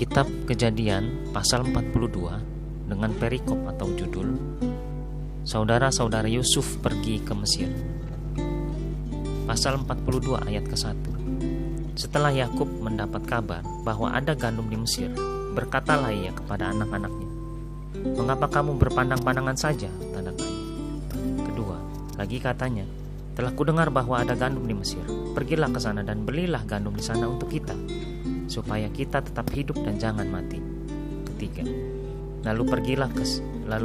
Kitab Kejadian pasal 42 dengan perikop atau judul Saudara-saudara Yusuf pergi ke Mesir. Pasal 42 ayat ke-1. Setelah Yakub mendapat kabar bahwa ada gandum di Mesir, berkatalah ia kepada anak-anaknya, "Mengapa kamu berpandang-pandangan saja?" Tanda tanya. Kedua, lagi katanya, "Telah kudengar bahwa ada gandum di Mesir. Pergilah ke sana dan belilah gandum di sana untuk kita, supaya kita tetap hidup dan jangan mati." Ketiga, lalu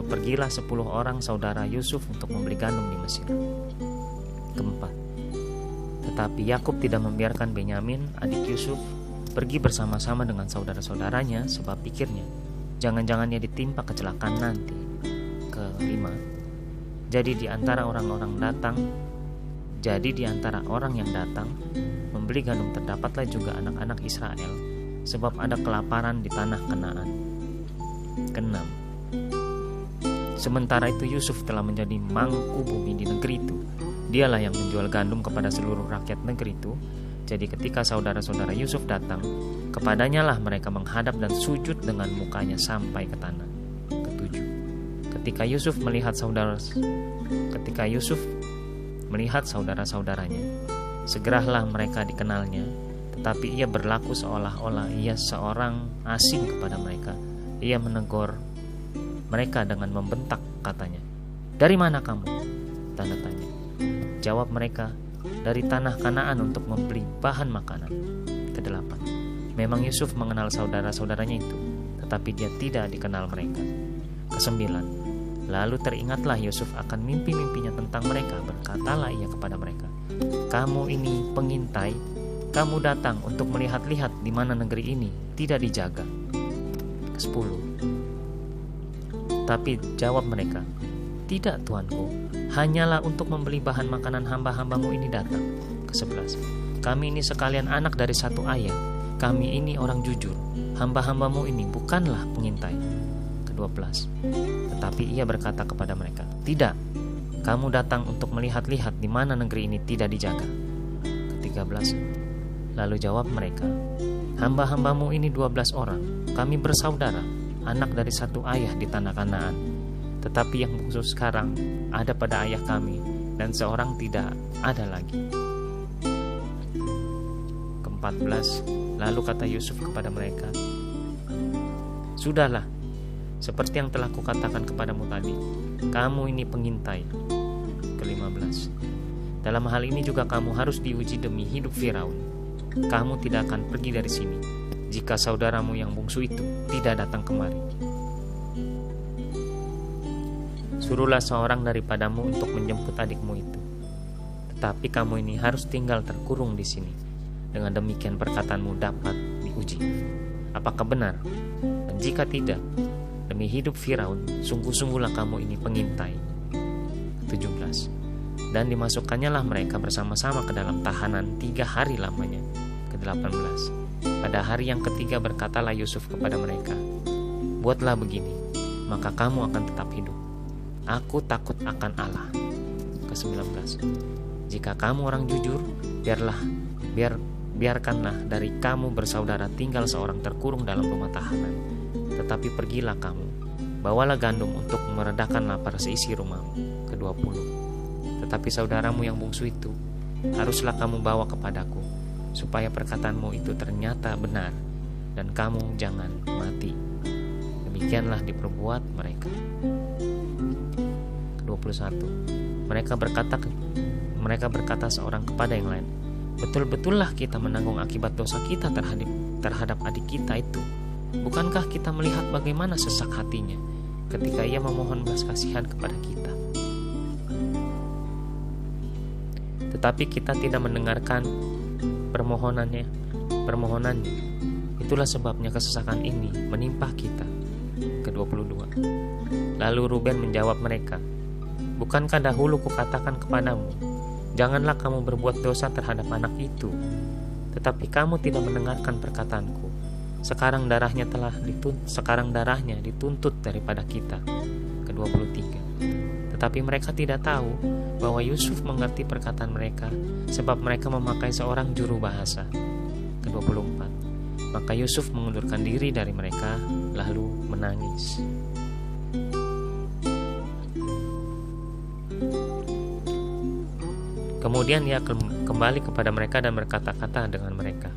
pergilah 10 orang saudara Yusuf untuk membeli gandum di Mesir. Keempat, tetapi Yakub tidak membiarkan Benyamin, adik Yusuf, pergi bersama-sama dengan saudara-saudaranya, sebab pikirnya, jangan-jangan ia ditimpa kecelakaan nanti. Kelima, jadi di antara orang yang datang membeli gandum terdapatlah juga anak-anak Israel, sebab ada kelaparan di tanah Kanaan. Keenam, sementara itu Yusuf telah menjadi mangku bumi di negeri itu. Dialah yang menjual gandum kepada seluruh rakyat negeri itu. Jadi ketika saudara-saudara Yusuf datang, kepadanya lah mereka menghadap dan sujud dengan mukanya sampai ke tanah. Ketujuh, ketika Yusuf melihat saudara-saudaranya, segeralah mereka dikenalnya, tetapi ia berlaku seolah-olah ia seorang asing kepada mereka. Ia menegur mereka dengan membentak, katanya, "Dari mana kamu?" Tanda tanya. Jawab mereka, "Dari tanah Kanaan untuk membeli bahan makanan." Kedelapan, memang Yusuf mengenal saudara-saudaranya itu, tetapi dia tidak dikenal mereka. Kesembilan, lalu teringatlah Yusuf akan mimpi-mimpinya tentang mereka. Berkatalah ia kepada mereka, "Kamu ini pengintai, kamu datang untuk melihat-lihat di mana negeri ini tidak dijaga." Ke-10, tapi jawab mereka, "Tidak, tuanku, hanyalah untuk membeli bahan makanan hamba-hambamu ini datang." Ke-11, kami ini sekalian anak dari satu ayah, kami ini orang jujur, hamba-hambamu ini bukanlah pengintai. Ke-12, tetapi ia berkata kepada mereka, "Tidak, kamu datang untuk melihat-lihat di mana negeri ini tidak dijaga." Ke-13, lalu jawab mereka, "Hamba-hambamu ini 12 orang, kami bersaudara, anak dari satu ayah di tanah Kanaan. Tetapi yang bungsu sekarang ada pada ayah kami, dan seorang tidak ada lagi." Ke-14, lalu kata Yusuf kepada mereka, "Sudahlah, seperti yang telah kukatakan kepadamu tadi, kamu ini pengintai." Ke-15, dalam hal ini juga kamu harus diuji demi hidup Firaun. Kamu tidak akan pergi dari sini jika saudaramu yang bungsu itu tidak datang kemari. Suruhlah seorang daripadamu untuk menjemput adikmu itu. Tetapi kamu ini harus tinggal terkurung di sini. Dengan demikian perkataanmu dapat diuji. Apakah benar? Dan jika tidak, demi hidup Firaun, sungguh-sungguhlah kamu ini pengintai. 17, dan dimasukkannya lah mereka bersama-sama ke dalam tahanan 3 hari lamanya. Ke-18, pada hari yang ketiga berkatalah Yusuf kepada mereka, "Buatlah begini, maka kamu akan tetap hidup. Aku takut akan Allah." Ke-19, jika kamu orang jujur, biarkanlah dari kamu bersaudara tinggal seorang terkurung dalam rumah tahanan. Tetapi pergilah kamu, bawalah gandum untuk meredakan lapar seisi rumahmu. Ke-20, tetapi saudaramu yang bungsu itu haruslah kamu bawa kepadaku, supaya perkataanmu itu ternyata benar, dan kamu jangan mati. Demikianlah diperbuat mereka. Ke-21, mereka berkata seorang kepada yang lain, "Betul-betullah kita menanggung akibat dosa kita terhadap adik kita itu. Bukankah kita melihat bagaimana sesak hatinya ketika ia memohon belas kasihan kepada kita? Tetapi kita tidak mendengarkan permohonannya. Itulah sebabnya kesesakan ini menimpa kita." Ke-22, lalu Ruben menjawab mereka, "Bukankah dahulu kukatakan kepadamu, janganlah kamu berbuat dosa terhadap anak itu? Tetapi kamu tidak mendengarkan perkataanku. Sekarang darahnya dituntut daripada kita." Ke-23, tetapi mereka tidak tahu bahwa Yusuf mengerti perkataan mereka, sebab mereka memakai seorang juru bahasa. Ke-24, Maka Yusuf mengundurkan diri dari mereka, lalu menangis. Kemudian ia kembali kepada mereka dan berkata-kata dengan mereka.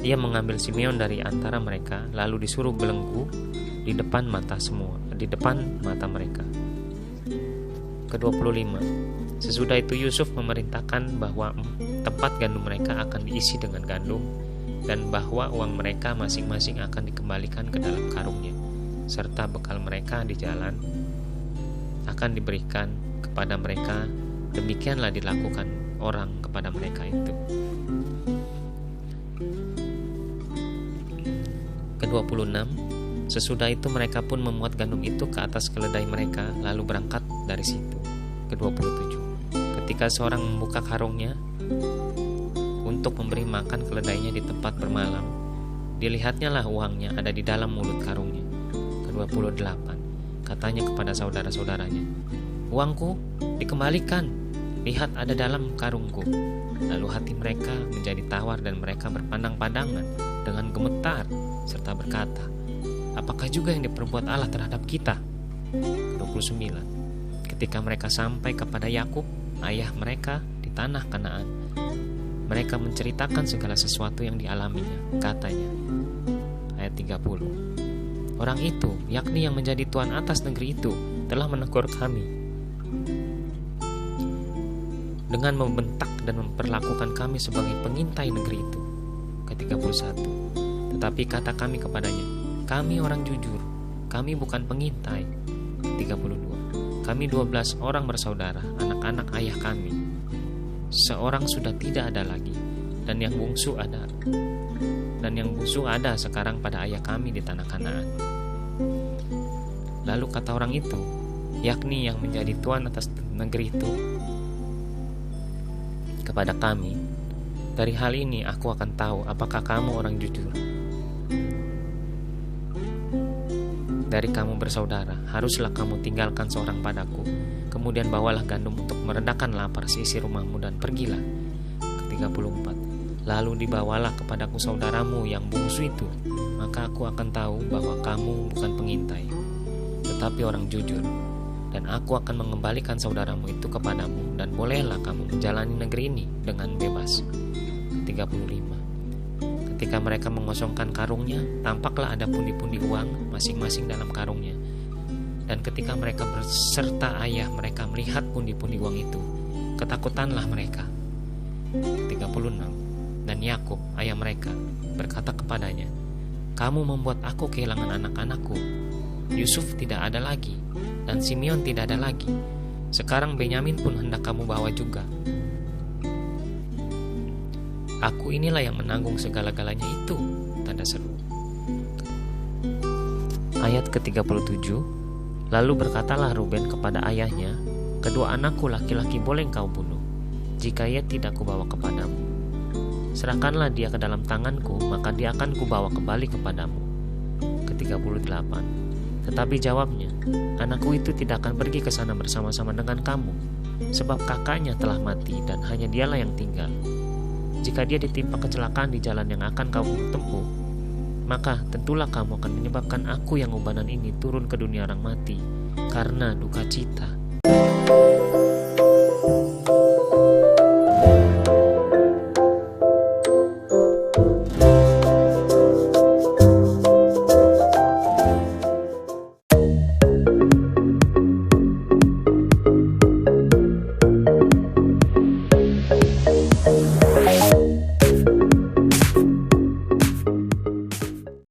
Ia mengambil Simeon dari antara mereka, lalu disuruh belenggu di depan mata mereka. Ke-25. Sesudah itu Yusuf memerintahkan bahwa tempat gandum mereka akan diisi dengan gandum, dan bahwa uang mereka masing-masing akan dikembalikan ke dalam karungnya, serta bekal mereka di jalan akan diberikan kepada mereka. Demikianlah dilakukan orang kepada mereka itu. Ke-26. Sesudah itu mereka pun memuat gandum itu ke atas keledai mereka, lalu berangkat dari situ. Ke-27. Ketika seorang membuka karungnya untuk memberi makan keledainya di tempat bermalam, dilihatnya lah uangnya ada di dalam mulut karungnya. Ke-28. Katanya kepada saudara-saudaranya, "Uangku dikembalikan, lihat ada dalam karungku." Lalu hati mereka menjadi tawar dan mereka berpandang-pandangan dengan gemetar serta berkata, "Apakah juga yang diperbuat Allah terhadap kita?" 29. Ketika mereka sampai kepada Yakub, ayah mereka di tanah Kanaan, mereka menceritakan segala sesuatu yang dialaminya. Katanya, ayat 30, "Orang itu, yakni yang menjadi tuan atas negeri itu, telah menegur kami dengan membentak dan memperlakukan kami sebagai pengintai negeri itu." Ke-31. Tetapi kata kami kepadanya, "Kami orang jujur, kami bukan pengintai." 32. Kami 12 orang bersaudara, anak-anak ayah kami. Seorang sudah tidak ada lagi, dan yang bungsu ada sekarang pada ayah kami di tanah Kanaan. Lalu kata orang itu, yakni yang menjadi tuan atas negeri itu, kepada kami, "Dari hal ini aku akan tahu apakah kamu orang jujur. Dari kamu bersaudara, haruslah kamu tinggalkan seorang padaku, kemudian bawalah gandum untuk meredakan lapar seisi rumahmu dan pergilah." Ke-34. Lalu dibawalah kepadaku saudaramu yang bungsu itu, maka aku akan tahu bahwa kamu bukan pengintai, tetapi orang jujur, dan aku akan mengembalikan saudaramu itu kepadamu, dan bolehlah kamu menjalani negeri ini dengan bebas. 35. Ketika mereka mengosongkan karungnya, tampaklah ada pundi-pundi uang masing-masing dalam karungnya. Dan ketika mereka beserta ayah mereka melihat pundi-pundi uang itu, ketakutanlah mereka. 36. Dan Yakub, ayah mereka, berkata kepadanya, "Kamu membuat aku kehilangan anak-anakku. Yusuf tidak ada lagi, dan Simeon tidak ada lagi. Sekarang Benyamin pun hendak kamu bawa juga. Aku inilah yang menanggung segala-galanya itu." Tanda seru. Ayat ke-37. Lalu berkatalah Ruben kepada ayahnya, "Kedua anakku laki-laki boleh engkau bunuh, jika ia tidak kubawa kepadamu. Serahkanlah dia ke dalam tanganku, maka dia akan kubawa kembali kepadamu." Ke-38. Tetapi jawabnya, "Anakku itu tidak akan pergi ke sana bersama-sama dengan kamu, sebab kakaknya telah mati dan hanya dialah yang tinggal. Jika dia ditimpa kecelakaan di jalan yang akan kamu tempuh, maka tentulah kamu akan menyebabkan aku yang ubanan ini turun ke dunia orang mati, karena duka cita